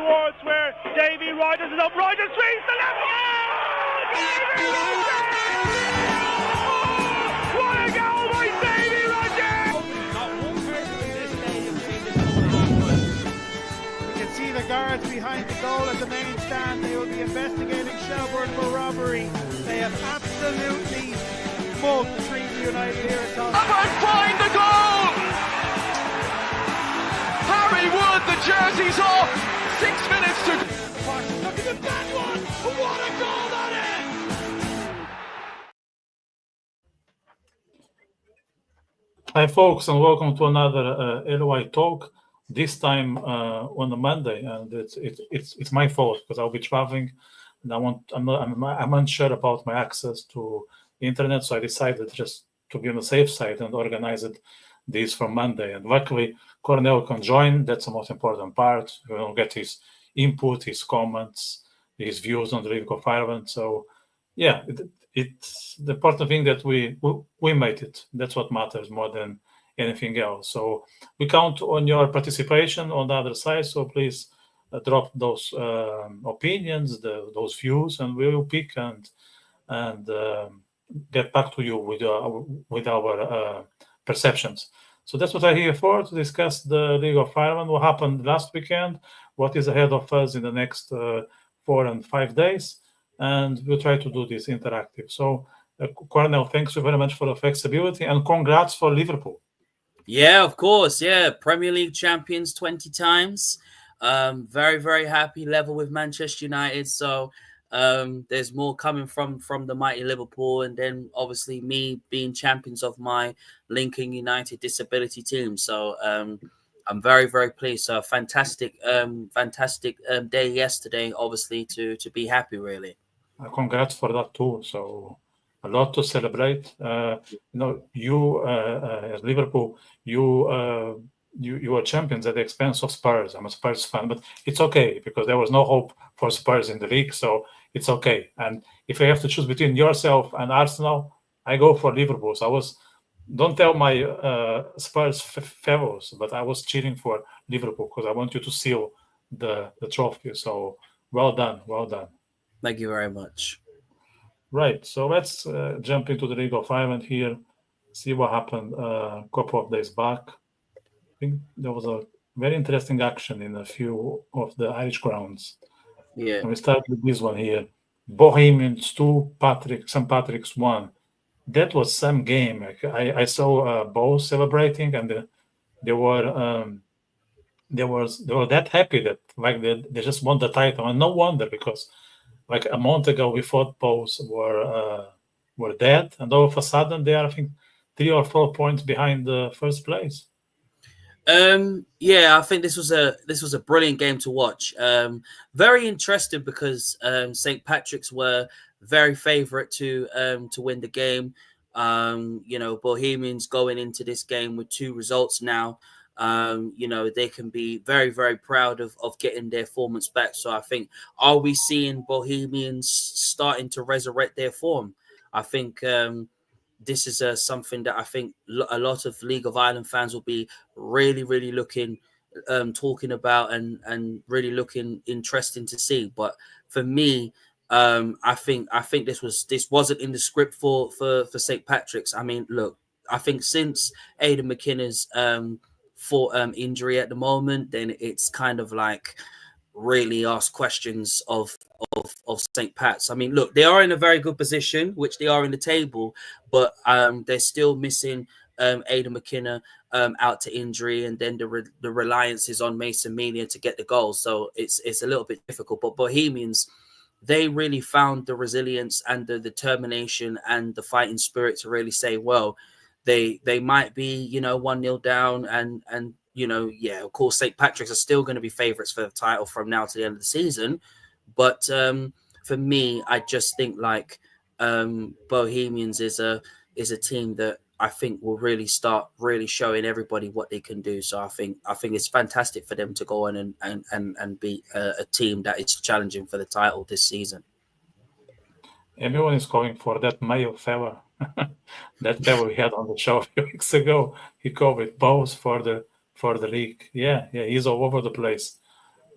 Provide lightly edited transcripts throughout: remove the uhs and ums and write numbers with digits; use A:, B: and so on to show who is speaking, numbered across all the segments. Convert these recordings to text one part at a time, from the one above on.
A: towards where Davy Rogers is up. Rogers swings the left. What a goal by Davy Rogers!
B: Not one person in this stadium seen this going on.
C: We can see the guards behind the goal at the main stand. They will be investigating Shelbourne for robbery. They have absolutely mugged the Trinity United here at Cornell.
A: Roberts find the goal! Harry Wood, the jersey's off. 6 minutes to... Look at the back one! What a goal that is!
D: Hi folks, and welcome to another LOI Talk. This time on a Monday, and it's my fault because I'll be traveling, and I'm unsure about my access to the internet, so I decided just to be on the safe side and organize this for Monday. And luckily, Cornell can join. That's the most important part. We will get his input, his comments, his views on the League of Ireland. So, yeah, it's the important thing that we made it. That's what matters more than anything else. So we count on your participation on the other side. So please drop those opinions, those views, and we will pick and get back to you with our perceptions. So that's what I'm here for, to discuss the League of Ireland, what happened last weekend, what is ahead of us in the next 4 and 5 days, and we'll try to do this interactive. So, Cornell, thanks you very much for the flexibility, and congrats for Liverpool.
E: Yeah, of course. Yeah, Premier League champions 20 times. Very, very happy, level with Manchester United. So there's more coming from the mighty Liverpool, and then obviously me being champions of my Lincoln United disability team. So I'm very, very pleased. So fantastic day yesterday, obviously, to be happy, really.
D: Congrats for that too. So a lot to celebrate. You as Liverpool, you are champions at the expense of Spurs. I'm a Spurs fan, but it's okay because there was no hope for Spurs in the league, so it's okay. And if I have to choose between yourself and Arsenal, I go for Liverpool. So don't tell my Spurs fellows, but I was cheering for Liverpool because I want you to seal the trophy. So well done.
E: Thank you very much.
D: Right, so let's jump into the League of Ireland here, see what happened a couple of days back. I think there was a very interesting action in a few of the Irish grounds.
E: Yeah.
D: And we start with this one here. Bohemians 2, St. Patrick's 1. That was some game. I saw both celebrating, and they were that happy that they just won the title, and no wonder, because like a month ago we thought both were dead, and all of a sudden they are, I think, 3 or 4 points behind the first place.
E: Yeah, I think this was a brilliant game to watch. Very interesting because St. Patrick's were very favourite to win the game. Bohemians going into this game with 2 results now. They can be very, very proud of getting their performance back. So I think, are we seeing Bohemians starting to resurrect their form? I think this is something that I think a lot of League of Ireland fans will be really, really talking about and really looking interesting to see. But for me, I think this wasn't in the script for St. Patrick's. I mean, look, I think since Aidan McKenna's injury at the moment, then it's kind of like really ask questions of St. Pat's. I mean, look, they are in a very good position, which they are in the table, but they're still missing Aidan McKenna out to injury, and then the reliance is on Mason Melia to get the goals. So it's a little bit difficult. But Bohemians, they really found the resilience and the determination and the fighting spirit to really say, well, they might be 1-0 down, and of course St. Patrick's are still going to be favourites for the title from now to the end of the season. But for me, I just think like Bohemians is a team that I think will really start really showing everybody what they can do. So I think it's fantastic for them to go on and be a team that is challenging for the title this season.
D: Everyone is going for that Mayo fella. That fella we had on the show a few weeks ago. He called it both for the league. Yeah, he's all over the place.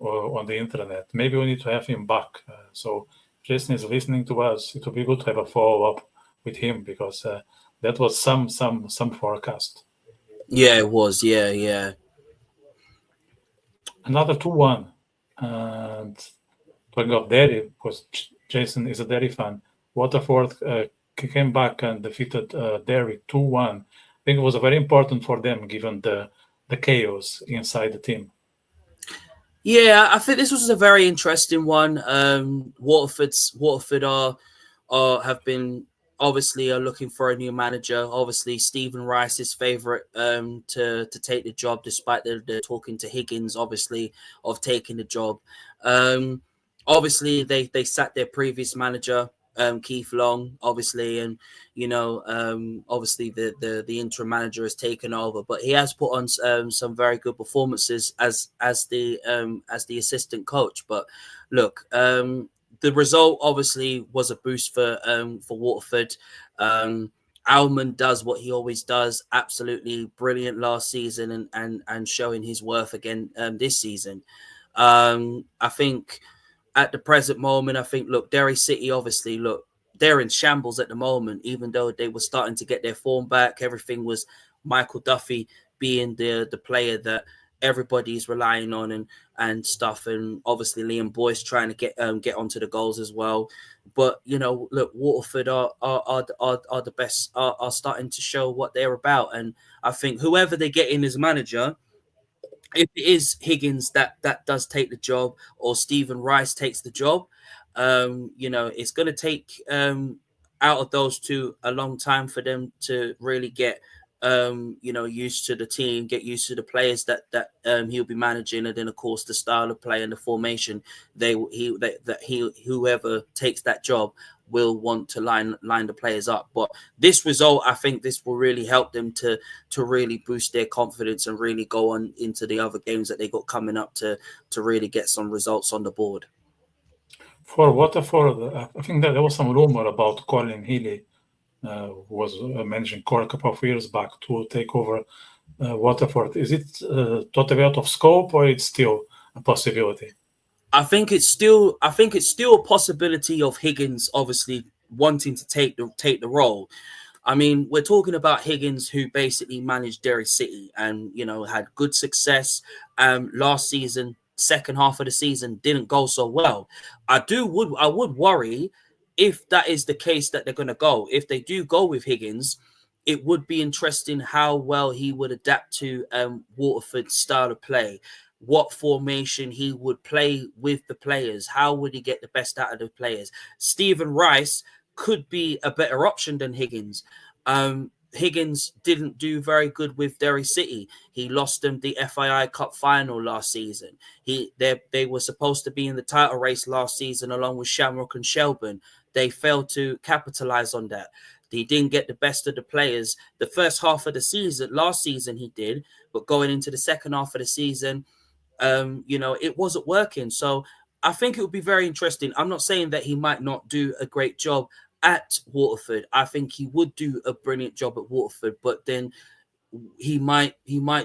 D: on the internet. Maybe we need to have him back. So Jason is listening to us. It would be good to have a follow-up with him, because that was some forecast.
E: Yeah, it was. Yeah.
D: Another 2-1. And talking of Derry, because Jason is a Derry fan, Waterford came back and defeated Derry 2-1. I think it was very important for them, given the chaos inside the team.
E: Yeah, I think this was a very interesting one. Waterford have been obviously are looking for a new manager. Obviously, Stephen Rice is favourite to take the job, despite they're talking to Higgins, obviously, of taking the job. Obviously, they sacked their previous manager, Keith Long, obviously, and obviously the interim manager has taken over, but he has put on some very good performances as the assistant coach. But look, the result obviously was a boost for Waterford. Alman does what he always does, absolutely brilliant last season, and showing his worth again this season. I think at the present moment, I think, look, Derry City, obviously, look, they're in shambles at the moment, even though they were starting to get their form back. Everything was Michael Duffy being the player that everybody's relying on and stuff. And obviously Liam Boyce trying to get onto the goals as well. But, look, Waterford are the best, are starting to show what they're about. And I think whoever they get in as manager, if it is Higgins that does take the job, or Stephen Rice takes the job, it's going to take out of those two a long time for them to really get used to the team, get used to the players that he'll be managing, and then of course the style of play and the formation. Whoever takes that job will want to line the players up. But this result, I think this will really help them to really boost their confidence and really go on into the other games that they got coming up to really get some results on the board.
D: For Waterford, I think that there was some rumor about Colin Healy, who was managing Cork a couple of years back, to take over Waterford. Is it totally out of scope, or it's still a possibility?
E: I think it's still a possibility of Higgins obviously wanting to take the role. I mean, we're talking about Higgins, who basically managed Derry City and had good success last season. Second half of the season didn't go so well. I would worry if that is the case that they're going to go. If they do go with Higgins, it would be interesting how well he would adapt to Waterford's style of play, what formation he would play with the players, how would he get the best out of the players. Stephen Rice could be a better option than Higgins. Higgins didn't do very good with Derry City. He lost them the FII Cup final last season. They were supposed to be in the title race last season along with Shamrock and Shelburne. They failed to capitalize on that. He didn't get the best of the players. The first half of the season, last season he did, but going into the second half of the season, it wasn't working. So I think it would be very interesting. I'm not saying that he might not do a great job at Waterford. I think he would do a brilliant job at Waterford, but then he might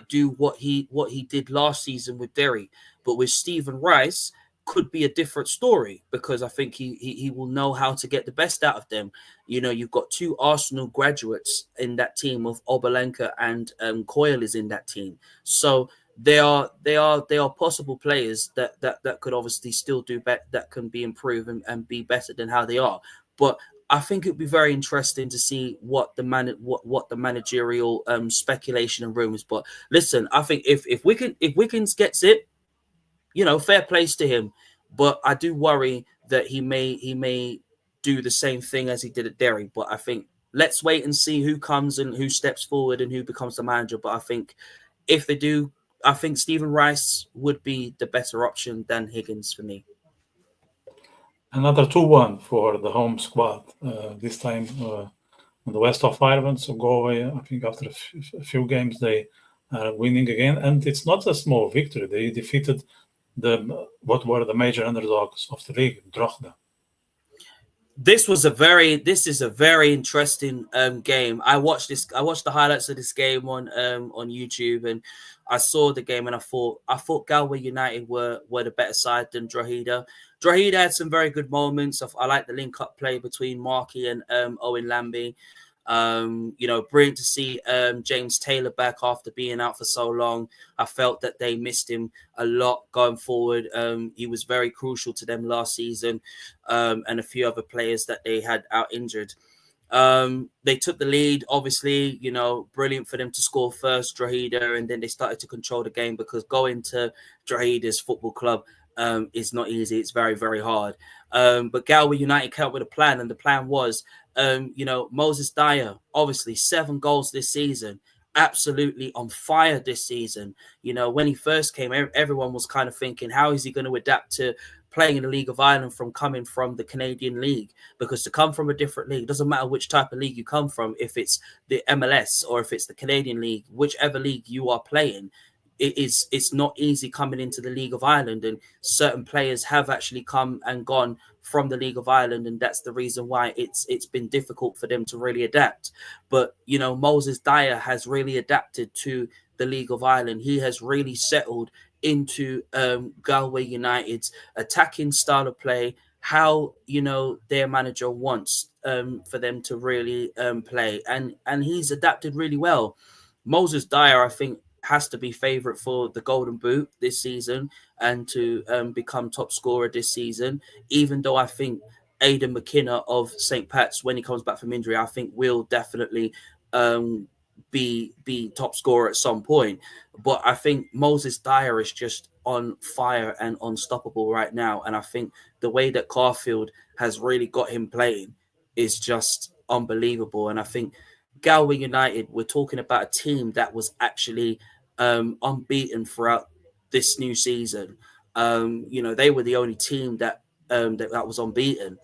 E: do what he did last season with Derry. But with Stephen Rice, could be a different story, because I think he will know how to get the best out of them. You've got two Arsenal graduates in that team, of Oberlenka and Coyle is in that team. So they are possible players that could obviously still do better, that can be improved and be better than how they are. But I think it would be very interesting to see what the managerial speculation and rumors. But listen, I think if Wiggins gets it, fair plays to him. But I do worry that he may do the same thing as he did at Derry. But I think let's wait and see who comes and who steps forward and who becomes the manager. But I think if they do, I think Stephen Rice would be the better option than Higgins for me.
D: Another 2-1 for the home squad, this time on the west of Ireland. So Galway, I think after a few games, they are winning again. And it's not a small victory. They defeated what were the major underdogs of the league, Drogheda.
E: This is a very interesting game. I watched the highlights of this game on YouTube, and I saw the game, and I thought Galway United were the better side than Drogheda. Drogheda had some very good moments. I like the link up play between Markey and Owen Lambie. Brilliant to see James Taylor back after being out for so long. I felt that they missed him a lot going forward. He was very crucial to them last season, and a few other players that they had out injured. They took the lead, obviously, brilliant for them to score first, Drogheda, and then they started to control the game, because going to Droghedia's football club is not easy. It's very, very hard. But Galway United came up with a plan, and the plan was, Moses Dyer, obviously 7 goals this season, absolutely on fire this season. When he first came, everyone was kind of thinking, how is he going to adapt to playing in the League of Ireland from coming from the Canadian League? Because to come from a different league, doesn't matter which type of league you come from, if it's the MLS or if it's the Canadian League, whichever league you are playing, it's not easy coming into the League of Ireland, and certain players have actually come and gone from the League of Ireland, and that's the reason why it's been difficult for them to really adapt. But Moses Dyer has really adapted to the League of Ireland. He has really settled into Galway United's attacking style of play, how their manager wants for them to really play, and he's adapted really well. Moses Dyer, I think, has to be favourite for the Golden Boot this season, and to become top scorer this season, even though I think Aidan McKenna of St. Pat's, when he comes back from injury, I think will definitely be top scorer at some point. But I think Moses Dyer is just on fire and unstoppable right now, and I think the way that Caulfield has really got him playing is just unbelievable. And I think Galway United, we're talking about a team that was actually unbeaten throughout this new season. They were the only team that was unbeaten,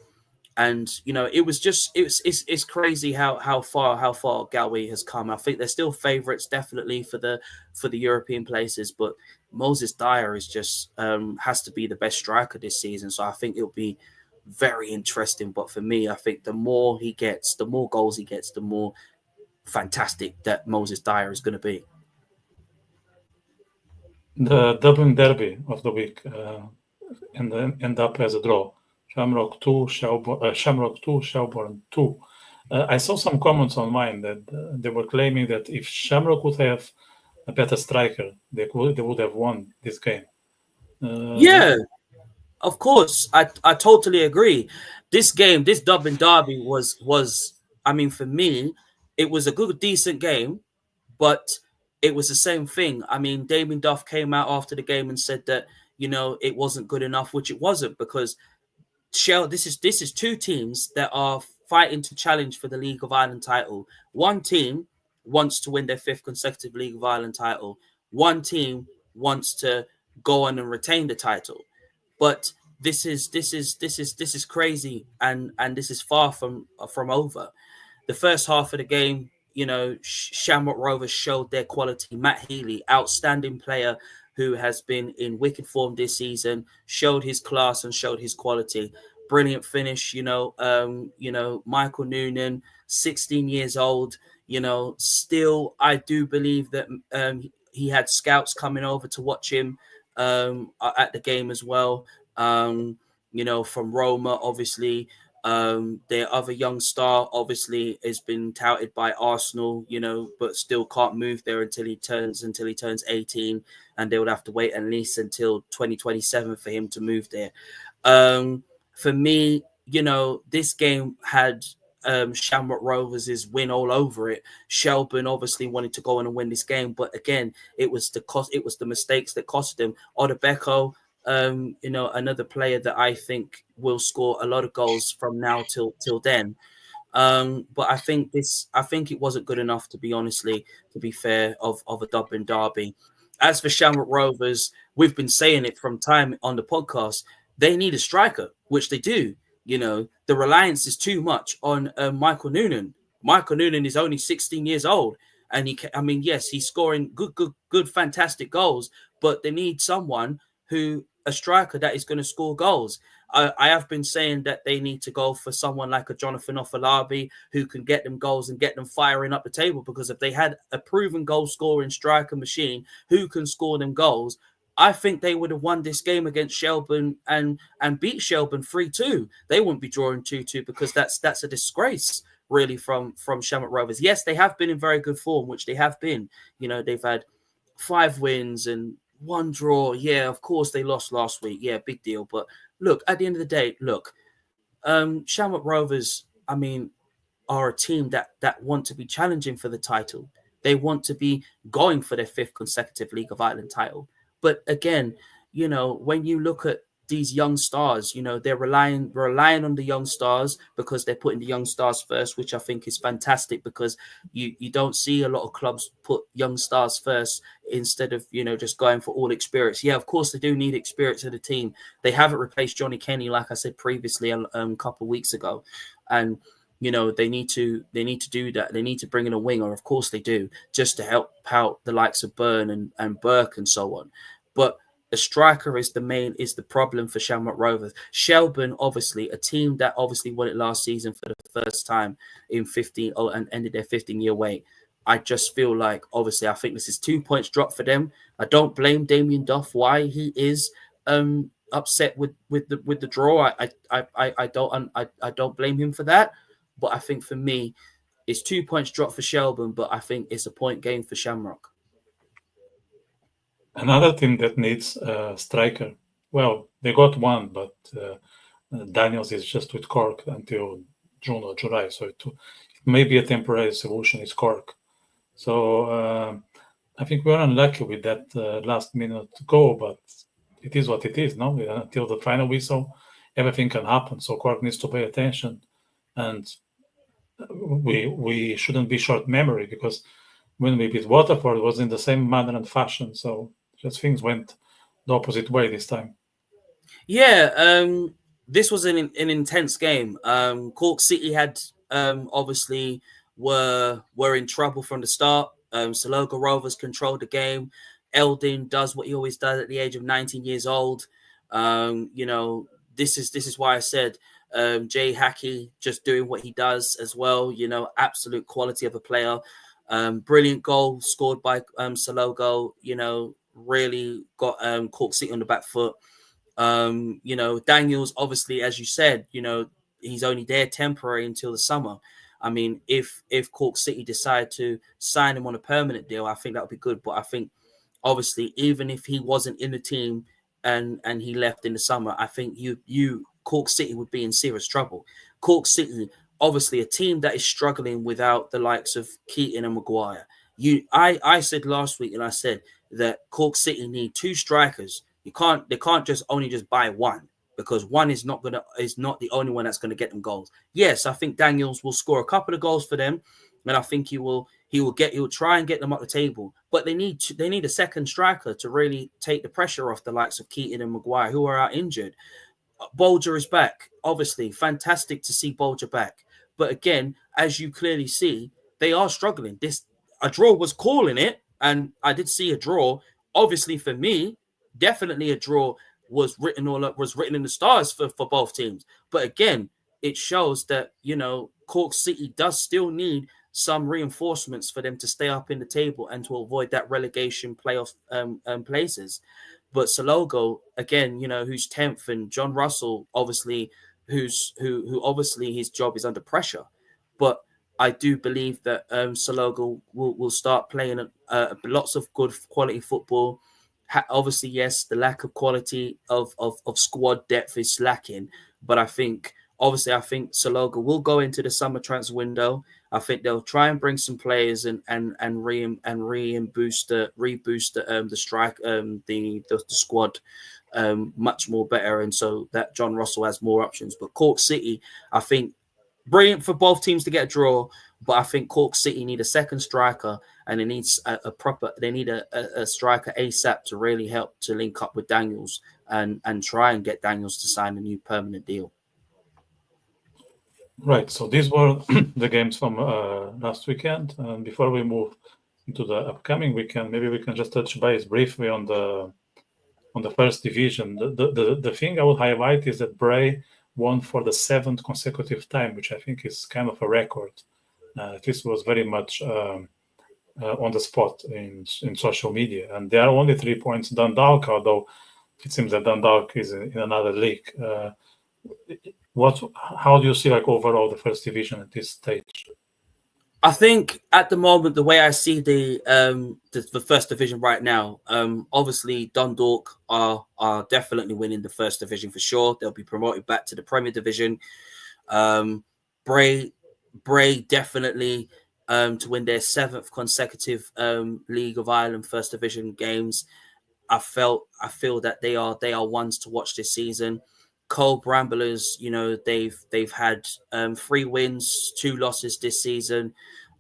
E: and it's crazy how far Galway has come. I think they're still favourites definitely for the European places, but Moses Dyer is just has to be the best striker this season. So I think it'll be very interesting. But for me, I think the more he gets, the more goals he gets, the more fantastic that Moses Dyer is going to be.
D: The Dublin Derby of the week end up as a draw. Shamrock 2, Shelbourne 2. I saw some comments online that they were claiming that if Shamrock would have a better striker, they would have won this game.
E: Yeah, of course. I totally agree. This Dublin Derby was I mean, for me, it was a good, decent game, but it was the same thing. I mean, Damien Duff came out after the game and said that, it wasn't good enough, which it wasn't, because this is 2 teams that are fighting to challenge for the League of Ireland title. One team wants to win their 5th consecutive League of Ireland title. One team wants to go on and retain the title. But this is crazy, and this is far from over. The first half of the game, Shamrock Rovers showed their quality. Matt Healy, outstanding player who has been in wicked form this season, showed his class and showed his quality. Brilliant finish, Michael Noonan, 16 years old, still I do believe that he had scouts coming over to watch him at the game as well. From Roma, obviously. Their other young star obviously has been touted by Arsenal, but still can't move there until he turns 18, and they would have to wait at least until 2027 for him to move there. For me, this game had Shamrock Rovers' win all over it. Shelbourne obviously wanted to go on and win this game, but again, it was the mistakes that cost them. Odebeko, another player that I think will score a lot of goals from now till then. But I think it wasn't good enough, to be fair, of a Dublin derby. As for Shamrock Rovers, we've been saying it from time on the podcast. They need a striker, which they do. The reliance is too much on Michael Noonan. Michael Noonan is only 16 years old, and yes, he's scoring good, fantastic goals, but they need someone who a striker that is going to score goals. I have been saying that they need to go for someone like a Jonathan Ofalabi who can get them goals and get them firing up the table, because if they had a proven goal scoring striker machine who can score them goals, I think they would have won this game against Shelbourne and beat Shelbourne 3-2. They wouldn't be drawing 2-2, because that's a disgrace really from Shamrock Rovers. Yes, they have been in very good form, which they have been. You know, they've had 5 wins and 1 draw. Yeah, of course they lost last week. Yeah, big deal. But look, at the end of the day, Shamrock Rovers, I mean, are a team that want to be challenging for the title. They want to be going for their 5th consecutive League of Ireland title. But again, you know, when you look at these young stars, you know, they're relying on the young stars, because they're putting the young stars first, which I think is fantastic, because you don't see a lot of clubs put young stars first instead of, you know, just going for all experience. Yeah, of course they do need experience in the team. They haven't replaced Johnny Kenny, like I said previously a couple of weeks ago, and you know, they need to do that. They need to bring in a winger, of course they do, just to help out the likes of Byrne and Burke and so on. But a striker is the problem for Shamrock Rovers. Shelbourne, obviously, a team that obviously won it last season for the first time in 15 and ended their 15-year wait. I just feel like, obviously, I think this is 2 points drop for them. I don't blame Damien Duff why he is upset with the draw. I don't blame him for that. But I think for me, it's 2 points drop for Shelbourne, but I think it's a point gain for Shamrock.
D: Another team that needs a striker. Well, they got one, but Daniels is just with Cork until June or July, so it may be a temporary solution. It's Cork. So I think we were unlucky with that last minute goal, but it is what it is. No, until the final whistle, everything can happen. So Cork needs to pay attention, and we shouldn't be short memory, because when we beat Waterford, it was in the same manner and fashion. So just things went the opposite way this time.
E: Yeah, this was an intense game. Cork City had obviously were in trouble from the start. Salogo Rovers controlled the game. Eldin does what he always does at the age of 19 years old. You know, this is why I said Jay Hackey just doing what he does as well. You know, absolute quality of a player. Brilliant goal scored by Salogo. You know, really got Cork City on the back foot. You know, Daniels, obviously, as you said, you know, he's only there temporary until the summer. I mean, if Cork City decide to sign him on a permanent deal, I think that would be good. But I think, obviously, even if he wasn't in the team and he left in the summer, I think Cork City would be in serious trouble. Cork City, obviously, a team that is struggling without the likes of Keaton and Maguire. I said last week, and I said that Cork City need 2 strikers. They can't just buy one, because one is not the only one that's gonna get them goals. Yes, I think Daniels will score a couple of goals for them, and I think he will try and get them up the table. But they need a second striker to really take the pressure off the likes of Keaton and Maguire, who are out injured. Bolger is back. Obviously, fantastic to see Bolger back. But again, as you clearly see, they are struggling. A draw was calling it, and I did see a draw. Obviously, for me, definitely a draw was written in the stars for both teams. But again, it shows that, you know, Cork City does still need some reinforcements for them to stay up in the table and to avoid that relegation playoff places. But Salogo, again, you know, who's 10th, and John Russell, obviously, who obviously his job is under pressure. But I do believe that Salogo will start playing lots of good quality football. Obviously, yes, the lack of quality of squad depth is lacking. But I think Salogo will go into the summer transfer window. I think they'll try and bring some players and reboost the squad much more better, and so that John Russell has more options. But Cork City, I think, brilliant for both teams to get a draw. But I think Cork City need a second striker, and it needs they need a striker ASAP to really help to link up with Daniels and try and get Daniels to sign a new permanent deal.
D: Right. So these were the games from last weekend. And before we move into the upcoming weekend, maybe we can just touch base briefly on the on the first division. The thing I would highlight is that Bray won for the 7th consecutive time, which I think is kind of a record. This was very much on the spot in social media, and they are only 3 points Dundalk, although it seems that Dundalk is in another league. How do you see like overall the first division at this stage?
E: I think at the moment, the way I see the first division right now, obviously Dundalk are definitely winning the first division for sure. They'll be promoted back to the Premier Division. Bray definitely to win their 7th consecutive League of Ireland first division games. I feel that they are ones to watch this season. Cole Bramblers, they've had 3 wins, 2 losses this season.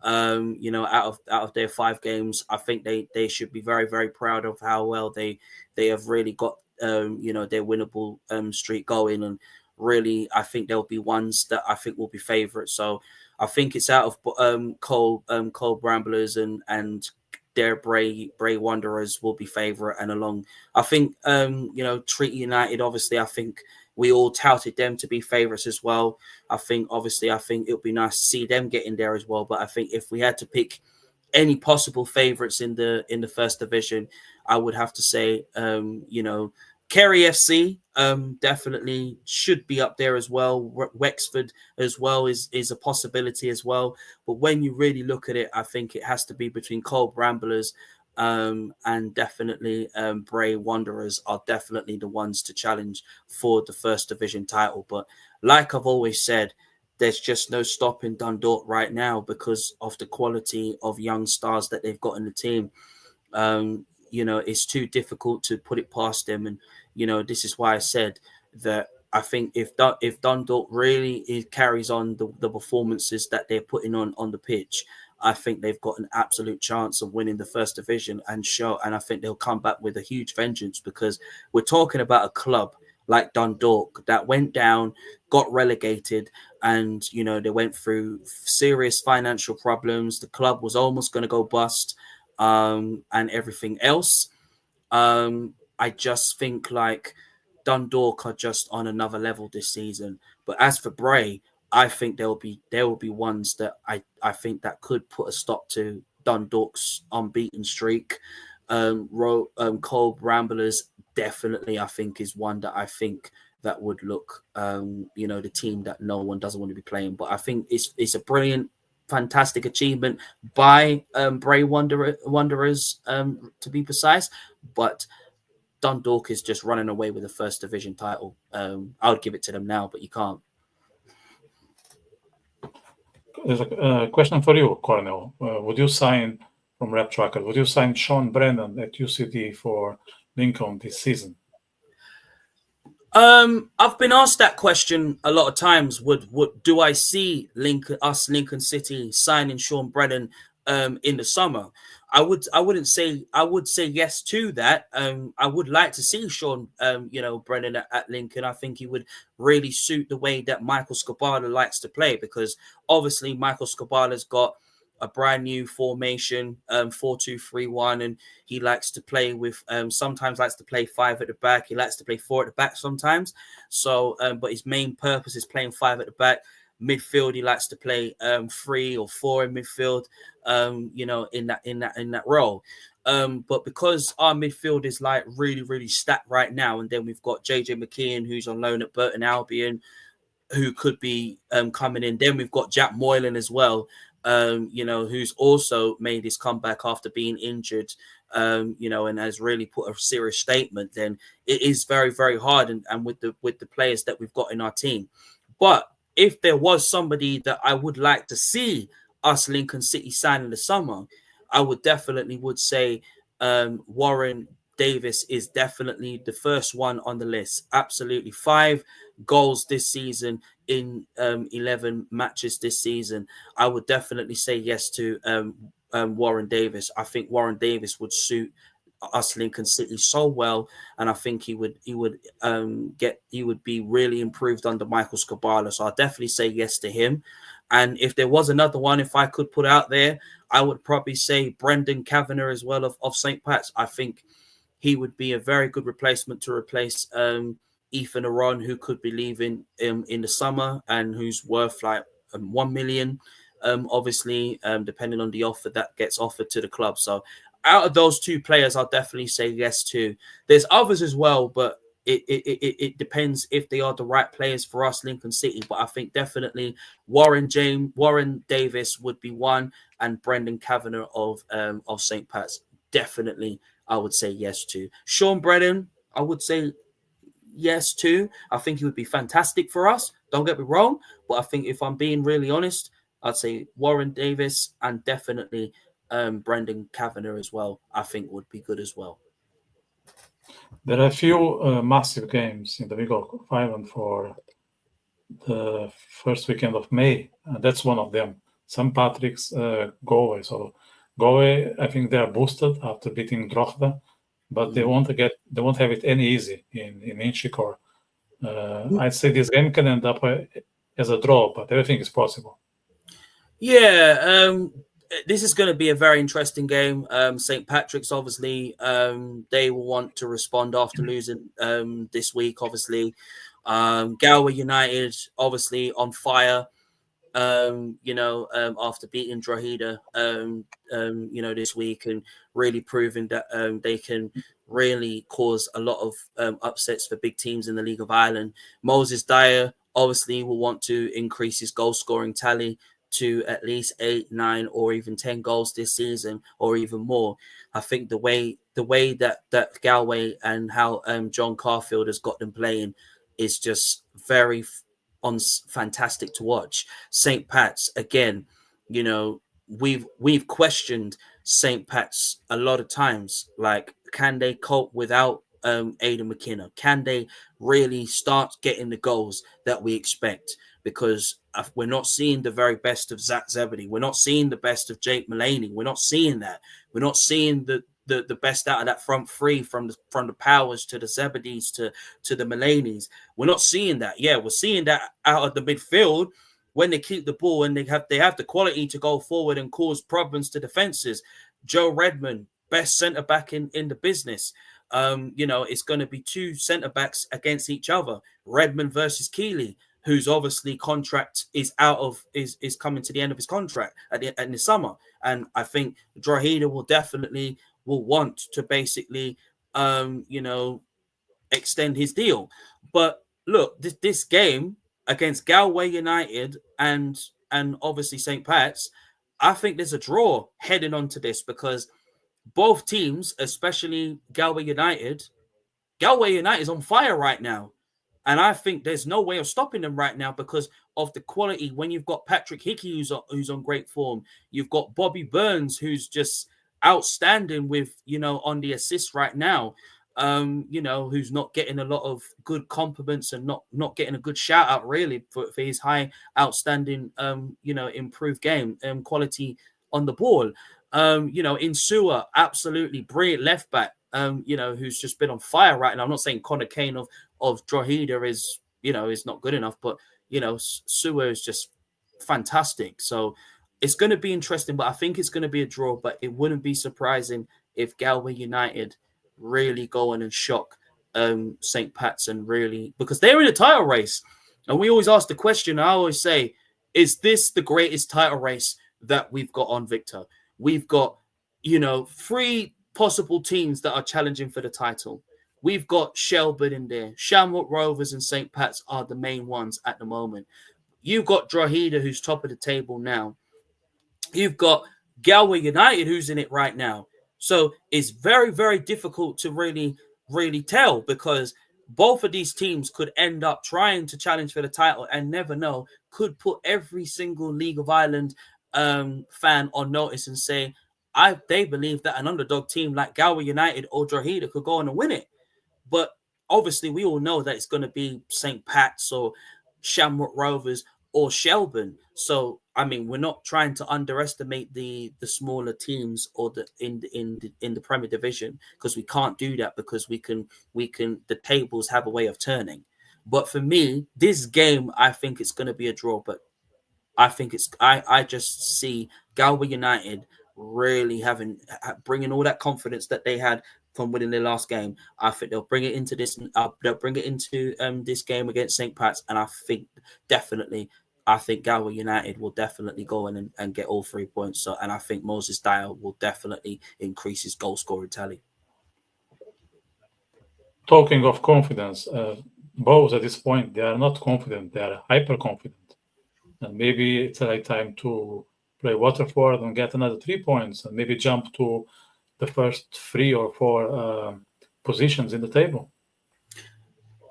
E: Out of their 5 games, I think they should be very, very proud of how well they have really got their winnable streak going, and really I think there'll be ones that I think will be favourites. So I think it's out of Cole Bramblers and their Bray Wanderers will be favourite, and along I think Treaty United, obviously I think we all touted them to be favourites as well. I think it would be nice to see them get in there as well. But I think if we had to pick any possible favourites in the first division, I would have to say, Kerry FC definitely should be up there as well. Wexford as well is a possibility as well. But when you really look at it, I think it has to be between Cole Bramblers and definitely Bray Wanderers are definitely the ones to challenge for the first division title. But like I've always said, there's just no stopping Dundalk right now because of the quality of young stars that they've got in the team. It's too difficult to put it past them. And, this is why I said that I think if Dundalk really carries on the performances that they're putting on the pitch, I think they've got an absolute chance of winning the first division and I think they'll come back with a huge vengeance, because we're talking about a club like Dundalk that went down, got relegated, and, they went through serious financial problems. The club was almost going to go bust and everything else. I just think like Dundalk are just on another level this season. But as for Bray, I think there will be ones that I think that could put a stop to Dundalk's unbeaten streak. Cole Bramblers definitely I think is one that I think that would look the team that no one doesn't want to be playing. But I think it's a brilliant, fantastic achievement by Bray Wanderers to be precise. But Dundalk is just running away with the first division title. I would give it to them now, but you can't.
D: There's a question for you, Cornell. Would you sign from Rep Tracker? Would you sign Sean Brennan at UCD for Lincoln this season?
E: I've been asked that question a lot of times. Do I see Lincoln City signing Sean Brennan in the summer? I would say yes to that. I would like to see Sean Brennan at Lincoln. I think he would really suit the way that Michael Skubala likes to play, because obviously Michael Skubala's got a brand new formation, 4-2-3-1, and he likes to play with sometimes likes to play 5 at the back. He likes to play 4 at the back sometimes. So but his main purpose is playing 5 at the back. Midfield, he likes to play 3 or 4 in midfield, in that role. But because our midfield is like really, really stacked right now, and then we've got JJ McKeon, who's on loan at Burton Albion, who could be coming in. Then we've got Jack Moylan as well, who's also made his comeback after being injured, and has really put a serious statement. Then it is very, very hard, and with the players that we've got in our team. But if there was somebody that I would like to see us Lincoln City sign in the summer, I would definitely say Warren Davis is definitely the first one on the list. Absolutely. 5 goals this season in 11 matches this season. I would definitely say yes to Warren Davis. I think Warren Davis would suit us Lincoln City so well, and I think he would be really improved under Michael Skubala. So I'll definitely say yes to him. And if there was another one, if I could put out there, I would probably say Brendan Kavanagh as well of St. Pat's. I think he would be a very good replacement to replace Ethan Aron, who could be leaving in the summer and who's worth like 1 million, obviously, depending on the offer that gets offered to the club. So out of those two players, I'll definitely say yes to. There's others as well, but it depends if they are the right players for us, Lincoln City. But I think definitely Warren Davis would be one, and Brendan Kavanagh of St. Pat's. Definitely, I would say yes to. Sean Brennan, I would say yes to. I think he would be fantastic for us. Don't get me wrong, but I think if I'm being really honest, I'd say Warren Davis and definitely Brendan Kavanagh as well. I think would be good as well.
D: There are a few massive games in the week of 5 and 4 the first weekend of May, and that's one of them. St. Patrick's Galway. So Galway, I think they are boosted after beating Drogheda, but they won't have it any easy in Inchicore. I'd say this game can end up as a draw, but everything is possible.
E: Yeah, this is going to be a very interesting game. St. Patrick's, obviously, they will want to respond after losing this week, obviously. Galway United, obviously, on fire, after beating Drogheda, this week, and really proving that they can really cause a lot of upsets for big teams in the League of Ireland. Moses Dyer, obviously, will want to increase his goal-scoring tally to at least 8, 9, or even 10 goals this season, or even more. I think the way that Galway and how John Carfield has got them playing is just very fantastic to watch. St. Pat's, again, we've questioned St. Pat's a lot of times. Like, can they cope without Aidan McKenna? Can they really start getting the goals that we expect? Because we're not seeing the very best of Zach Zebedee. We're not seeing the best of Jake Mulaney. We're not seeing that. We're not seeing the best out of that front three, from the Powers to the Zebedees to the Mulaney's. We're not seeing that. Yeah, we're seeing that out of the midfield when they keep the ball and they have the quality to go forward and cause problems to defenses. Joe Redmond, best centre back in the business. It's going to be two centre backs against each other. Redmond versus Keeley, whose obviously contract is coming to the end of his contract in the summer. And I think Drogheda will want to basically, extend his deal. But look, this game against Galway United and obviously St. Pat's, I think there's a draw heading on to this, because both teams, especially Galway United is on fire right now. And I think there's no way of stopping them right now because of the quality. When you've got Patrick Hickey, who's on great form, you've got Bobby Burns, who's just outstanding with, on the assists right now, who's not getting a lot of good compliments and not getting a good shout out really for his high outstanding, improved game and quality on the ball. Insua, absolutely brilliant left back, who's just been on fire right now. I'm not saying Connor Kane of Drogheda is not good enough, but Sewer is just fantastic. So it's going to be interesting, but I think it's going to be a draw. But it wouldn't be surprising if Galway United really go in and shock St. Pat's, and really, because they're in a title race. And we always ask the question, I always say, is this the greatest title race that we've got on, Victor? We've got, 3 possible teams that are challenging for the title. We've got Shelburne in there. Shamrock Rovers and St. Pat's are the main ones at the moment. You've got Drogheda, who's top of the table now. You've got Galway United, who's in it right now. So it's very, very difficult to really, really tell, because both of these teams could end up trying to challenge for the title and never know, could put every single League of Ireland fan on notice and say, they believe that an underdog team like Galway United or Drogheda could go on and win it. But obviously, we all know that it's going to be St. Pat's or Shamrock Rovers or Shelburne. So, I mean, we're not trying to underestimate the smaller teams or in the Premier Division, because we can't do that, because we can the tables have a way of turning. But for me, this game, I think it's going to be a draw. But I think I just see Galway United really bringing all that confidence that they had from winning their last game. I think they'll bring it into this. They'll bring it into this game against St. Pat's, and I think Galway United will definitely go in and get all 3 points. So, and I think Moses Dyer will definitely increase his goal scoring tally.
D: Talking of confidence, both at this point, they are not confident, they are hyper confident. And maybe it's the right time to play Waterford and get another 3 points and maybe jump to the first 3 or 4 positions in the table.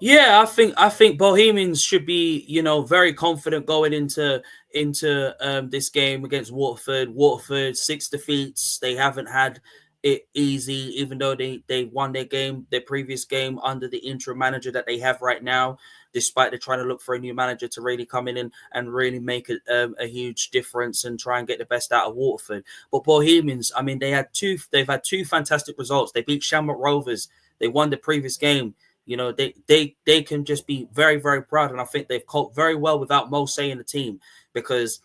E: Yeah, I think Bohemians should be, very confident going into this game against Waterford. Waterford 6 defeats. They haven't had it easy, even though they won their previous game under the interim manager that they have right now. Despite they're trying to look for a new manager to really come in and really make a huge difference and try and get the best out of Waterford. But Bohemians, I mean, they've had 2 fantastic results. They beat Shamrock Rovers. They won the previous game. They can just be very, very proud. And I think they've coped very well without Mose in the team, because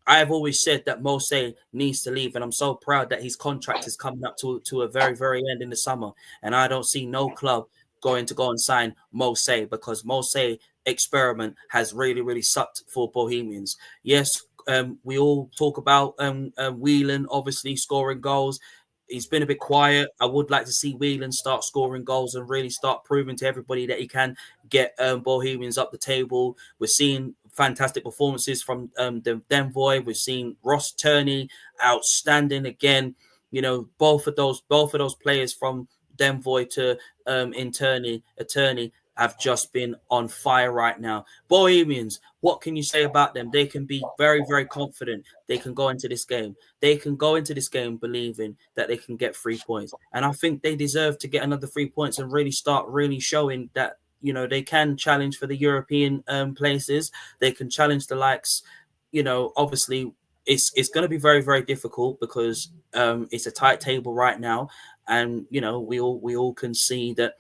E: I've always said that Mose needs to leave. And I'm so proud that his contract is coming up to a very, very end in the summer. And I don't see no club going to go and sign Mose, because Mose experiment has really, really sucked for Bohemians. Yes, we all talk about Whelan obviously scoring goals. He's been a bit quiet. I would like to see Whelan start scoring goals and really start proving to everybody that he can get Bohemians up the table. We're seeing fantastic performances from the Denvoy. We've seen Ross Turney outstanding again. Both of those players from Denvoy to Attorney have just been on fire right now. Bohemians, what can you say about them? They can be very, very confident. They can go into this game. They can go into this game believing that they can get 3 points. And I think they deserve to get another 3 points and really start really showing that, they can challenge for the European places. They can challenge the likes, obviously it's going to be very, very difficult because it's a tight table right now. And, we all can see that,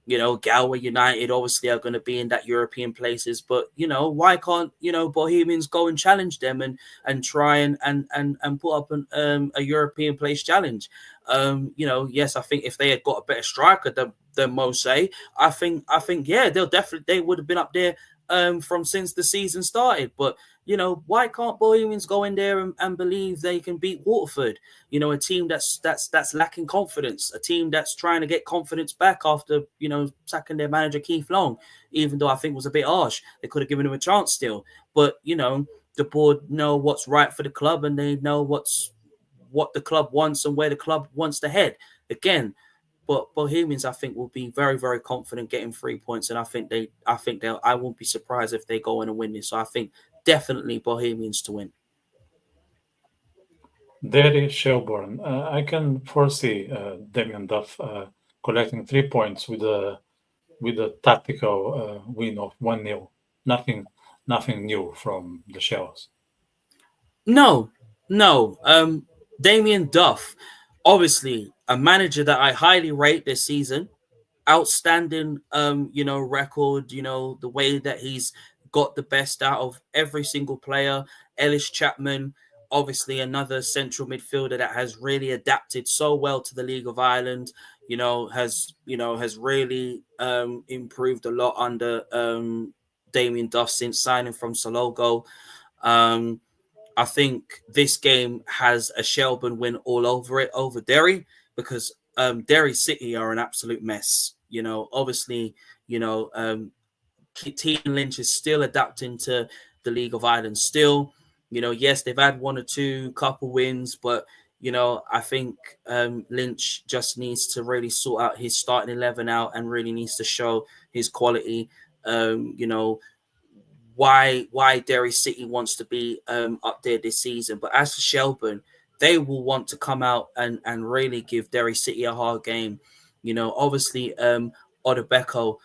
E: Galway United obviously are going to be in that European places, but why can't Bohemians go and challenge them and try and put up a European place challenge? Yes, I think if they had got a better striker than Mose, I think yeah, they would have been up there from since the season started. But why can't Bohemians go in there and believe they can beat Waterford? A team that's lacking confidence, a team that's trying to get confidence back after sacking their manager Keith Long, even though I think it was a bit harsh. They could have given him a chance still, but the board know what's right for the club and they know what the club wants and where the club wants to head again. But Bohemians, I think, will be very, very confident getting 3 points, and I won't be surprised if they go in and win this. So I think definitely Bohemians to win.
D: Derry Shelbourne. I can foresee Damien Duff collecting 3 points with a tactical win of 1-0. Nothing new from the Shells.
E: No. Damien Duff, obviously a manager that I highly rate this season. Outstanding, record. The way that he's got the best out of every single player. Ellis Chapman, obviously another central midfielder that has really adapted so well to the League of Ireland. Has really improved a lot under Damien Duff since signing from Salogo. I think this game has a Shelbourne win all over it, over Derry, because Derry City are an absolute mess. Obviously, Team Lynch is still adapting to the League of Ireland still. Yes, they've had 1 or 2 couple wins, but I think Lynch just needs to really sort out his starting 11 out and really needs to show his quality. Why Derry City wants to be up there this season. But as for Shelbourne, they will want to come out and really give Derry City a hard game. Obviously, Odebeko,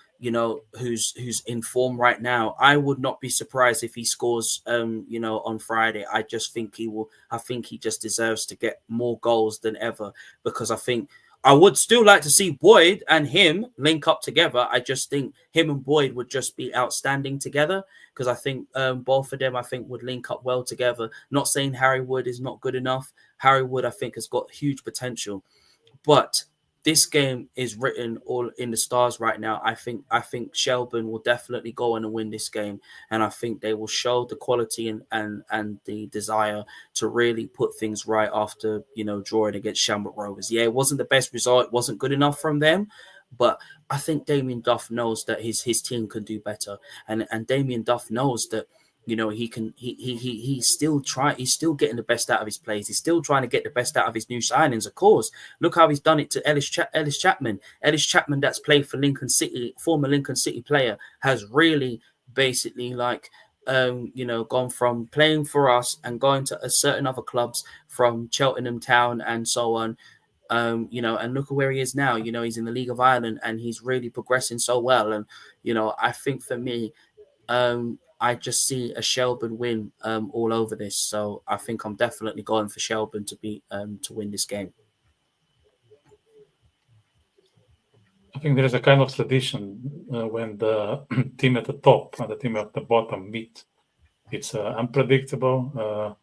E: who's in form right now. I would not be surprised if he scores, on Friday. I just think he will. I think he just deserves to get more goals than ever, because I think I would still like to see Boyd and him link up together. I just think him and Boyd would just be outstanding together, because I think both of them, I think, would link up well together. Not saying Harry Wood is not good enough. Harry Wood, I think, has got huge potential. But this game is written all in the stars right now. I think Shelburne will definitely go on and win this game, and I think they will show the quality and the desire to really put things right after drawing against Shamrock Rovers. Yeah, it wasn't the best result, it wasn't good enough from them, but I think Damien Duff knows that his team can do better, and Damien Duff knows that he's still getting the best out of his plays. He's still trying to get the best out of his new signings. Of course, look how he's done it to Ellis Chapman. Ellis Chapman, that's played for Lincoln City, former Lincoln City player, has really basically gone from playing for us and going to certain other clubs from Cheltenham Town and so on. And look at where he is now. He's in the League of Ireland and he's really progressing so well. And I think for me, I just see a Shelburne win all over this. So I think I'm definitely going for Shelburne to win this game.
D: I think there is a kind of tradition when the team at the top and the team at the bottom meet. It's unpredictable.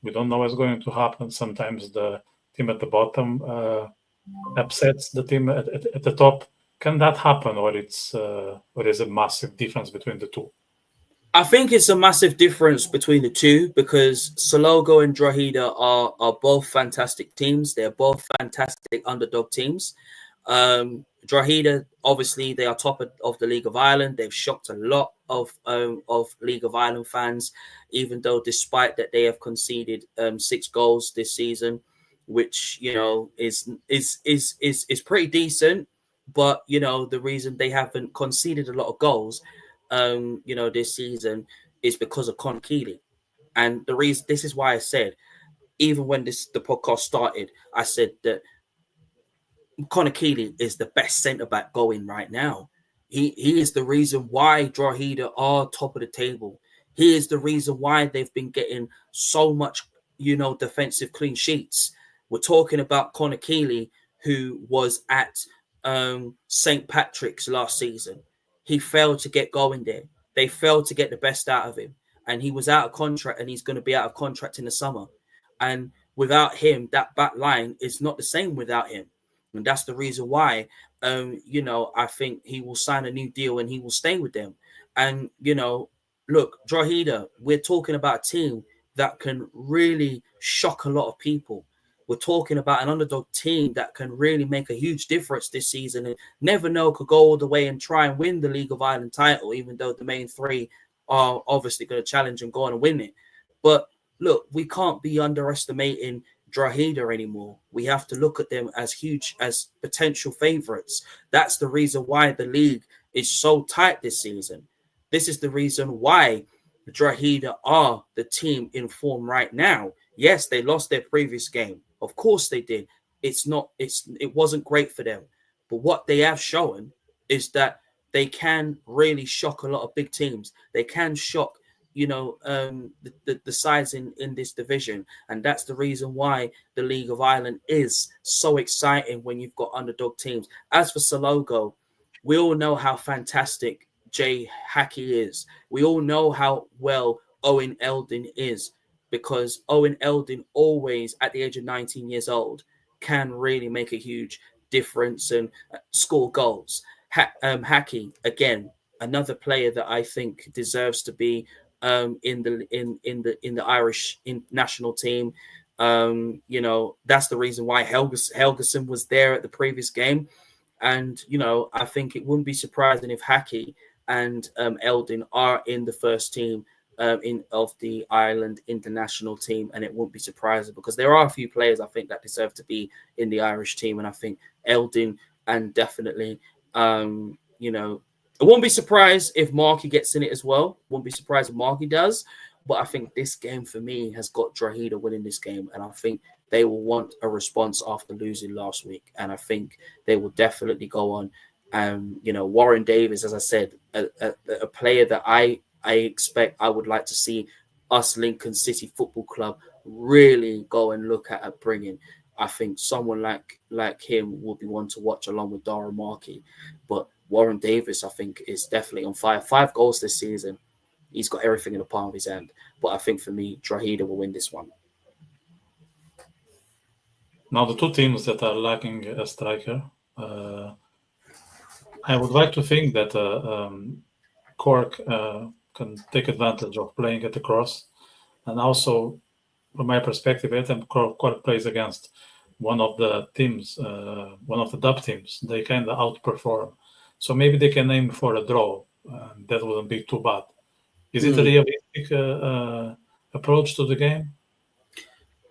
D: We don't know what's going to happen. Sometimes the team at the bottom upsets the team at the top. Can that happen, or is a massive difference between the two?
E: I think it's a massive difference between the two because Salogo and Drogheda are both fantastic teams. They're both fantastic underdog teams. Drogheda, obviously, they are top of the League of Ireland. They've shocked a lot of League of Ireland fans, even though despite that they have conceded 6 goals this season, which is pretty decent. But the reason they haven't conceded a lot of goals this season is because of Con Keeley. And the reason, this is why I said, even when the podcast started, I said that Connor Keeley is the best centre-back going right now. He is the reason why Drogheda are top of the table. He is the reason why they've been getting so much, defensive clean sheets. We're talking about Connor Keeley, who was at St. Patrick's last season. He failed to get going there. They failed to get the best out of him. And he was out of contract, and he's going to be out of contract in the summer. And without him, that back line is not the same without him. And that's the reason why, I think he will sign a new deal and he will stay with them. And, look, Drogheda, we're talking about a team that can really shock a lot of people. We're talking about an underdog team that can really make a huge difference this season and never know could go all the way and try and win the League of Ireland title, even though the main 3 are obviously going to challenge and go on and win it. But look, we can't be underestimating Drogheda anymore. We have to look at them as huge, as potential favourites. That's the reason why the league is so tight this season. This is the reason why Drogheda are the team in form right now. Yes, they lost their previous game. Of course they did. It wasn't great for them. But what they have shown is that they can really shock a lot of big teams. They can shock, the sides in this division. And that's the reason why the League of Ireland is so exciting when you've got underdog teams. As for Salogo, we all know how fantastic Jay Hackey is. We all know how well Owen Eldon is, because Owen Eldon always, at the age of 19 years old, can really make a huge difference and score goals. Hackey, again, another player that I think deserves to be in the Irish national team. That's the reason why Helgeson was there at the previous game. And, I think it wouldn't be surprising if Hackey and Eldon are in the first team of the Ireland international team, and it won't be surprising because there are a few players I think that deserve to be in the Irish team, and I think Eldon and definitely, I won't be surprised if Markey gets in it as well. Won't be surprised if Markey does, but I think this game for me has got Drogheda winning this game, and I think they will want a response after losing last week, and I think they will definitely go on. Warren Davis, as I said, a player that I expect, I would like to see us Lincoln City Football Club really go and look at bringing. I think someone like him will be one to watch along with Dara Markey. But Warren Davis, I think, is definitely on fire. 5 goals this season. He's got everything in the palm of his hand. But I think for me, Drogheda will win this one.
D: Now, the two teams that are lacking a striker I would like to think that Cork can take advantage of playing at the cross, and also, from my perspective, every time Cork plays against one of the teams, one of the dub teams, they kind of outperform. So maybe they can aim for a draw. That wouldn't be too bad. Is it a realistic approach to the game?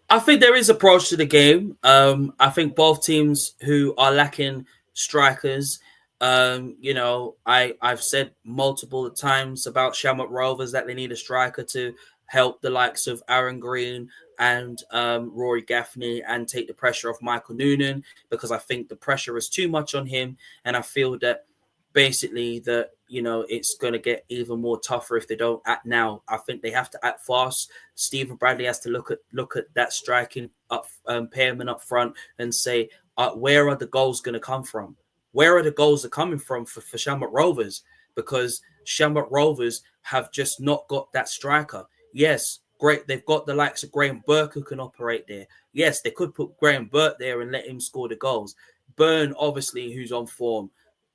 E: I think there is approach to the game. I think both teams who are lacking strikers, I've said multiple times about Shamrock Rovers that they need a striker to help the likes of Aaron Green and Rory Gaffney and take the pressure off Michael Noonan, because I think the pressure is too much on him, and I feel that basically that it's going to get even more tougher if they don't act now. I think they have to act fast. Stephen Bradley has to look at that striking up pairman up front and say, where are the goals going to come from? Where are the goals are coming from for Shamrock Rovers? Because Shamrock Rovers have just not got that striker. Yes, great. They've got the likes of Graham Burke who can operate there. Yes, they could put Graham Burke there and let him score the goals. Byrne, obviously, who's on form.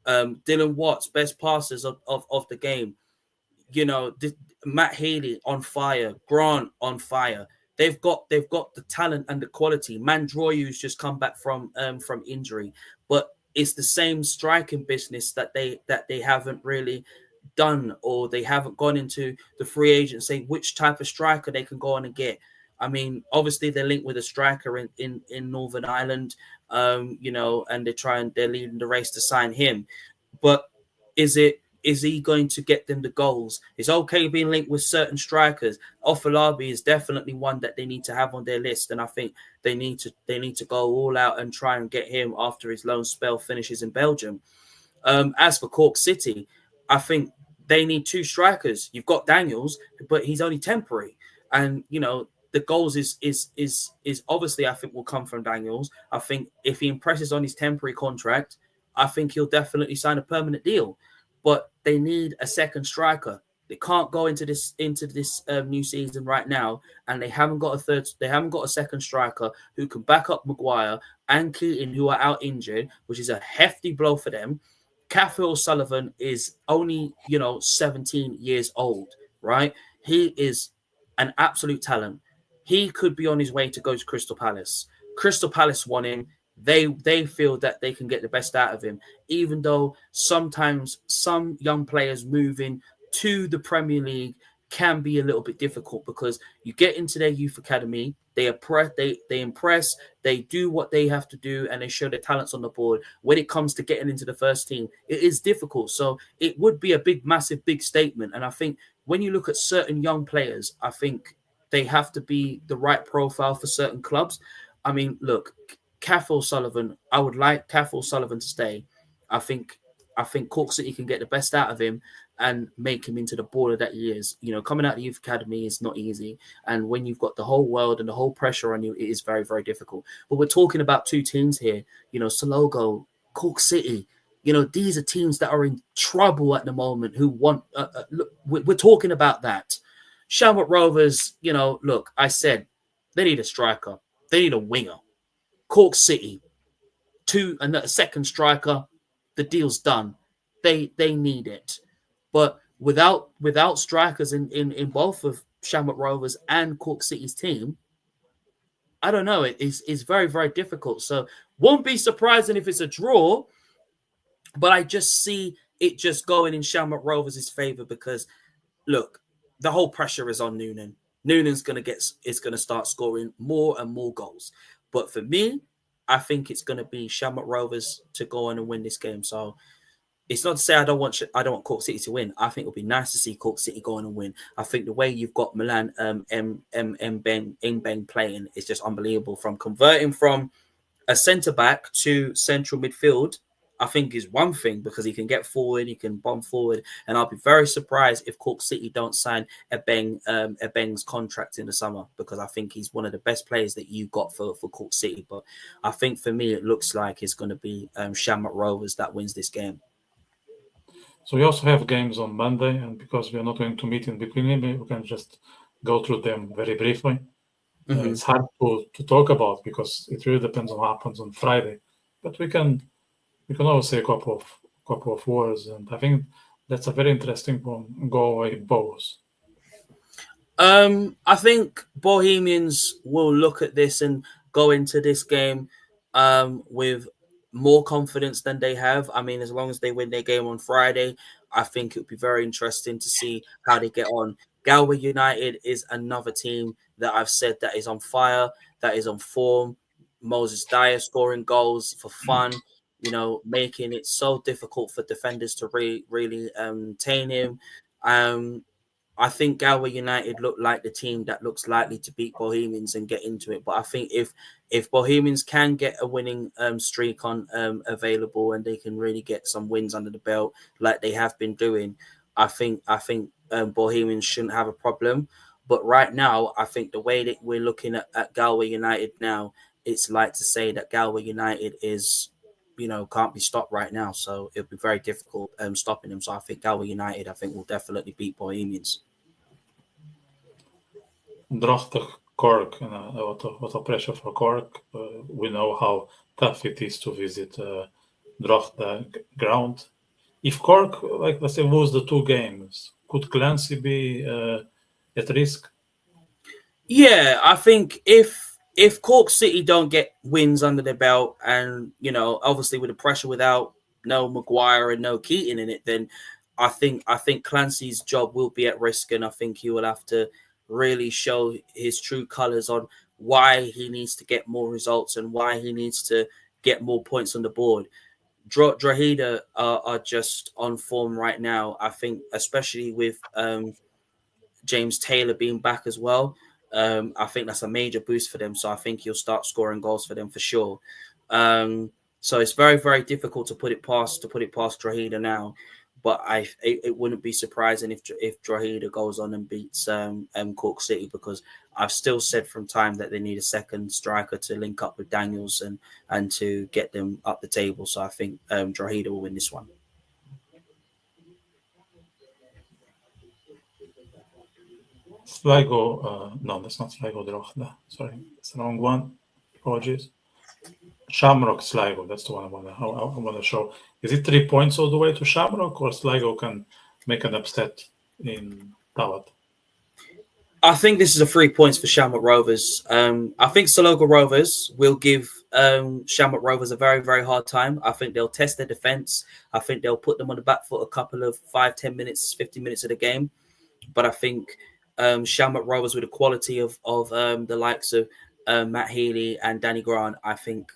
E: Dylan Watts, best passers of the game. Matt Haley on fire. Grant on fire. They've got the talent and the quality. Mandroyu's just come back from injury, but it's the same striking business that they haven't really done, or they haven't gone into the free agent saying which type of striker they can go on and get. I mean, obviously they're linked with a striker in Northern Ireland, and they're leading the race to sign him. But is he going to get them the goals? It's okay being linked with certain strikers. Ofalabi is definitely one that they need to have on their list, and I think they need to go all out and try and get him after his loan spell finishes in Belgium. As for Cork City, I think they need two strikers. You've got Daniels, but he's only temporary, and the goals is obviously, I think, will come from Daniels. I think if he impresses on his temporary contract, I think he'll definitely sign a permanent deal. But they need a second striker. They can't go into this new season right now, and they haven't got a second striker who can back up Maguire and Keating, who are out injured, which is a hefty blow for them. Cafe O'Sullivan is only 17 years old, right? He is an absolute talent. He could be on his way to go to Crystal Palace. Crystal Palace want him. They feel that they can get the best out of him, even though sometimes some young players moving to the Premier League can be a little bit difficult, because you get into their youth academy, they impress, they do what they have to do, and they show their talents on the board. When it comes to getting into the first team, it is difficult. So it would be a big statement. And I think when you look at certain young players, I think they have to be the right profile for certain clubs. I mean, look, Cath O'Sullivan, I would like Cath O'Sullivan to stay. I think Cork City can get the best out of him and make him into the baller that he is. Coming out of the youth academy is not easy. And when you've got the whole world and the whole pressure on you, it is very, very difficult. But we're talking about two teams here, Salogo, Cork City. These are teams that are in trouble at the moment who want, look, we're talking about that. Shamrock Rovers, look, I said they need a striker. They need a winger. Cork City, a second striker, the deal's done. They need it. But without strikers in both of Shamrock Rovers and Cork City's team, I don't know. It's very, very difficult. So won't be surprising if it's a draw, but I just see it just going in Shamrock Rovers' favour, because, look, the whole pressure is on Noonan. Noonan's going to start scoring more and more goals. But for me, I think it's going to be Shamrock Rovers to go on and win this game. So it's not to say I don't want Cork City to win. I think it would be nice to see Cork City go on and win. I think the way you've got Milan Mbeng playing is just unbelievable. From converting from a centre back to central midfield, I think is one thing, because he can get forward, he can bomb forward, and I'll be very surprised if Cork City don't sign Ebeng's contract in the summer, because I think he's one of the best players that you got for Cork City. But I think for me, it looks like it's going to be Shamrock Rovers that wins this game.
D: So we also have games on Monday, and because we are not going to meet in between, maybe we can just go through them very briefly. It's hard to talk about because it really depends on what happens on Friday, but we can we can always say a couple of words, and I think that's a very interesting one. Galway Bows.
E: I think Bohemians will look at this and go into this game with more confidence than they have. I mean, as long as they win their game on Friday, I think it would be very interesting to see how they get on. Galway United is another team that I've said that is on fire, that is on form. Moses Dyer scoring goals for fun, making it so difficult for defenders to really tame him. Um, I think Galway United look like the team that looks likely to beat Bohemians and get into it. But I think if Bohemians can get a winning streak on available and they can really get some wins under the belt like they have been doing, I think Bohemians shouldn't have a problem. But right now, I think the way that we're looking at Galway United now, it's like to say that Galway United is can't be stopped right now. So it'll be very difficult stopping them. So I think Galway United, I think, will definitely beat Bohemians.
D: Drogheda Cork, what a pressure for Cork. We know how tough it is to visit Drogheda ground. If Cork, let's say, lose the 2 games, could Clancy be at risk?
E: Yeah, I think if Cork City don't get wins under their belt, and obviously with the pressure without no Maguire and no Keating in it, then I think Clancy's job will be at risk, and I think he will have to really show his true colours on why he needs to get more results and why he needs to get more points on the board. Drogheda are just on form right now. I think, especially with James Taylor being back as well. I think that's a major boost for them. So I think he'll start scoring goals for them for sure. So it's very, very difficult to put it past Drogheda now. But it wouldn't be surprising if Drogheda goes on and beats Cork City, because I've still said from time that they need a second striker to link up with Daniels and to get them up the table. So I think Drogheda will win this one.
D: Sligo, no, that's not Sligo Drogheda. Sorry, it's the wrong one. Apologies. Shamrock Sligo, that's the one I want to show. Is it 3 points all the way to Shamrock, or Sligo can make an upset in Tallaght?
E: I think this is a 3 points for Shamrock Rovers. I think Sligo Rovers will give Shamrock Rovers a very, very hard time. I think they'll test their defense. I think they'll put them on the back foot a couple of 5, 10 minutes, 15 minutes of the game. But I think Shamrock Rovers, with the quality of the likes of Matt Healy and Danny Grant, I think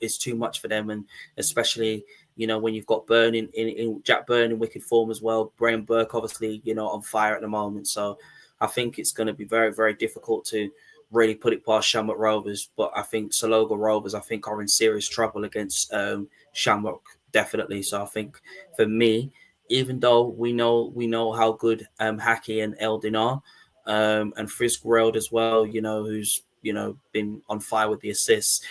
E: is too much for them. And especially, when you've got Byrne in Jack Byrne in wicked form as well. Brian Burke, obviously, on fire at the moment. So I think it's going to be very, very difficult to really put it past Shamrock Rovers. But I think Sligo Rovers, are in serious trouble against Shamrock, definitely. So I think for me, even though we know how good Hackey and Eldin are, and Frisk World as well, who's been on fire with the assists,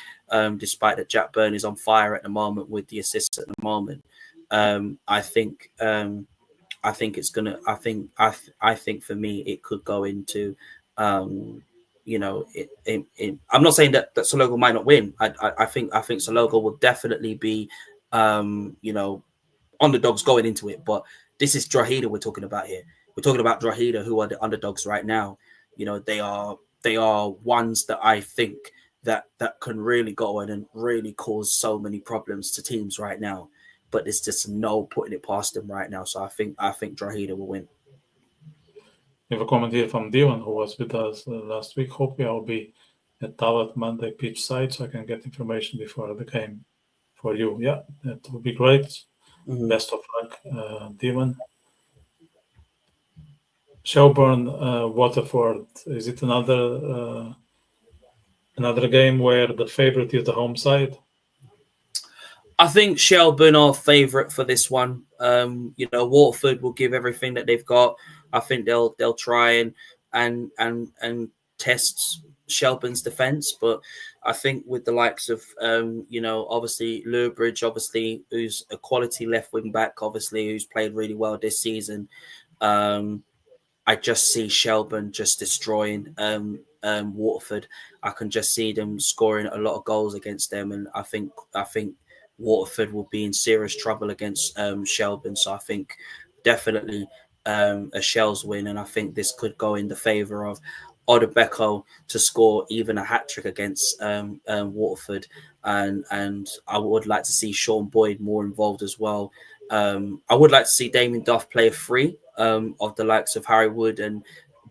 E: despite that Jack Byrne is on fire at the moment with the assists at the moment. I think it's gonna. I think for me it could go into. I'm not saying that Sligo might not win. I think Sligo will definitely be underdogs going into it, but this is Drogheda we're talking about here. We're talking about Drogheda, who are the underdogs right now. They are ones that I think that can really go in and really cause so many problems to teams right now. But there's just no putting it past them right now. So I think Drogheda will win.
D: We have a comment here from Dion, who was with us last week. Hopefully I'll be at Tallaght Monday pitch side, so I can get information before the game for you. Yeah, that would be great. Mm-hmm. Best of luck, Dion. Shelbourne, Waterford. Is it another game where the favorite is the home side?
E: I think Shelbourne are favourite for this one. Waterford will give everything that they've got. I think they'll try and test Shelbourne's defence, but I think with the likes of obviously Lurbridge, obviously who's a quality left wing back, obviously who's played really well this season. I just see Shelbourne just destroying Waterford. I can just see them scoring a lot of goals against them, and I think Waterford will be in serious trouble against Shelburne. So I think definitely a Shells win, and I think this could go in the favour of Odebeko to score even a hat trick against Waterford, and I would like to see Sean Boyd more involved as well. I would like to see Damien Duff play a free of the likes of Harry Wood and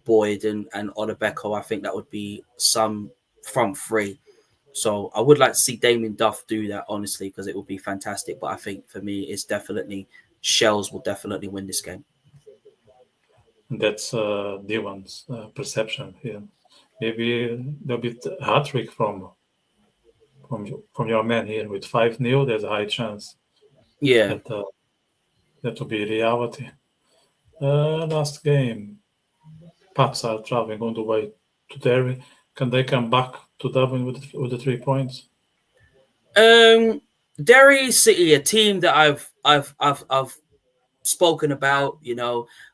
E: Boyd and Odebeko. I think that would be some front three. So I would like to see Damien Duff do that, honestly, because it would be fantastic. But I think for me, it's definitely Shells will definitely win this game.
D: That's Dylan's perception here. Maybe there'll be a hat trick from your man here with 5-0. There's a high chance.
E: Yeah,
D: that will be reality. Last game, Pats are traveling on the way to Derry. Can they come back to Dublin with the 3 points?
E: Derry City, a team that I've spoken about.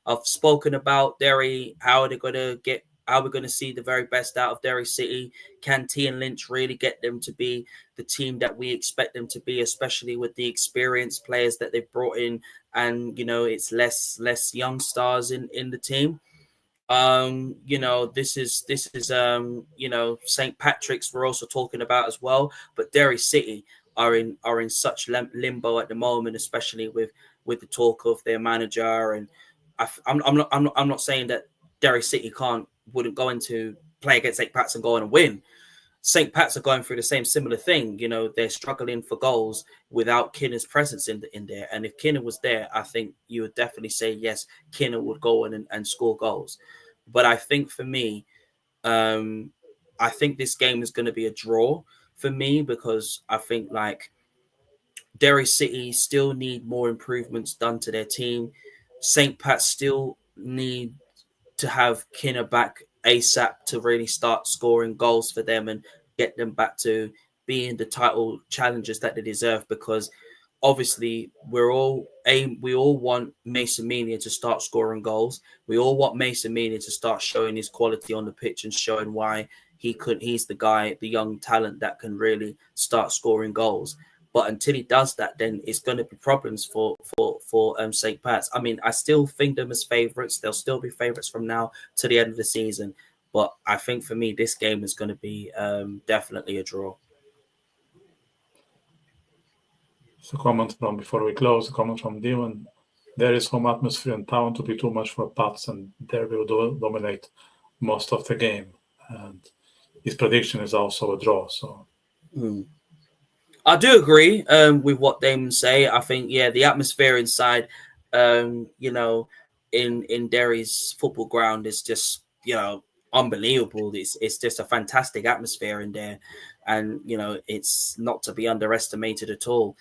E: I've spoken about Derry. How we're going to see the very best out of Derry City. Can T and Lynch really get them to be the team that we expect them to be, especially with the experienced players that they've brought in, and it's less young stars in the team. This is St. Patrick's we're also talking about as well, but Derry City are in such limbo at the moment, especially with the talk of their manager. And I'm not saying that Derry City wouldn't go into play against St. Pat's and go on and win. St. Pat's are going through the same similar thing. They're struggling for goals without Kinner's presence in there. And if Kinner was there, I think you would definitely say, yes, Kinner would go in and score goals. But I think for me, I think this game is going to be a draw for me, because I think Derry City still need more improvements done to their team. St. Pat's still need to have Kinner back ASAP to really start scoring goals for them and get them back to being the title challengers that they deserve, because obviously we all want Mason Meany to start scoring goals. We all want Mason Meany to start showing his quality on the pitch and showing why he's the guy, the young talent that can really start scoring goals. But until he does that, then it's going to be problems for St. Pat's. I mean, I still think them as favourites. They'll still be favourites from now to the end of the season. But I think for me, this game is going to be definitely a draw.
D: So before we close, a comment from Dylan. There is home atmosphere in town to be too much for Pats, and there will dominate most of the game. And his prediction is also a draw. So.
E: I do agree with what Damon say. I think, the atmosphere inside, in Derry's football ground is just, unbelievable. It's just a fantastic atmosphere in there, and it's not to be underestimated at all.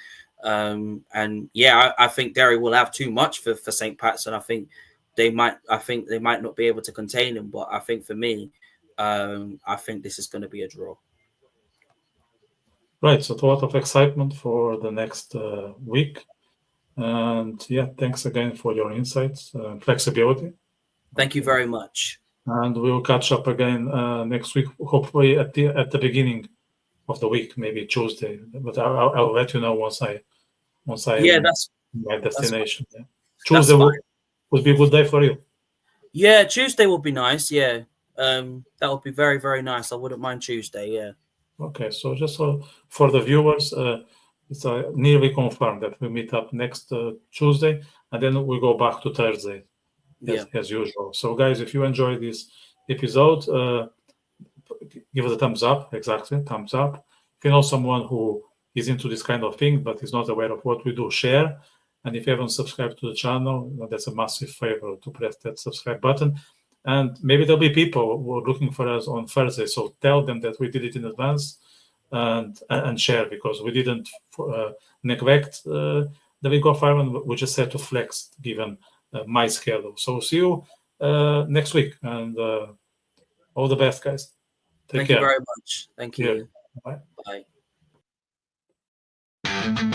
E: I think Derry will have too much for St. Pat's, and I think they might not be able to contain them. But I think for me, I think this is going to be a draw.
D: Right, so a lot of excitement for the next week. And thanks again for your insights and flexibility.
E: Thank you very much.
D: And we'll catch up again next week, hopefully at the beginning of the week, maybe Tuesday. But I'll let you know once I
E: that's
D: my destination.
E: That's
D: Tuesday would be a good day for you.
E: Yeah, Tuesday would be nice. Yeah, that would be very, very nice. I wouldn't mind Tuesday. Yeah.
D: Okay, so just for the viewers, it's nearly confirmed that we meet up next Tuesday, and then we go back to Thursday as usual. So guys, if you enjoyed this episode, give us a thumbs up. Exactly, thumbs up. If you know someone who is into this kind of thing but is not aware of what we do, share. And if you haven't subscribed to the channel, that's a massive favor to press that subscribe button. And maybe there'll be people who are looking for us on Thursday. So tell them that we did it in advance and share, because we didn't neglect the week of Ireland. We just had to flex given my schedule. So see you next week, and all the best, guys. Take care.
E: Thank you very much. Thank you.
D: Bye.
E: Bye.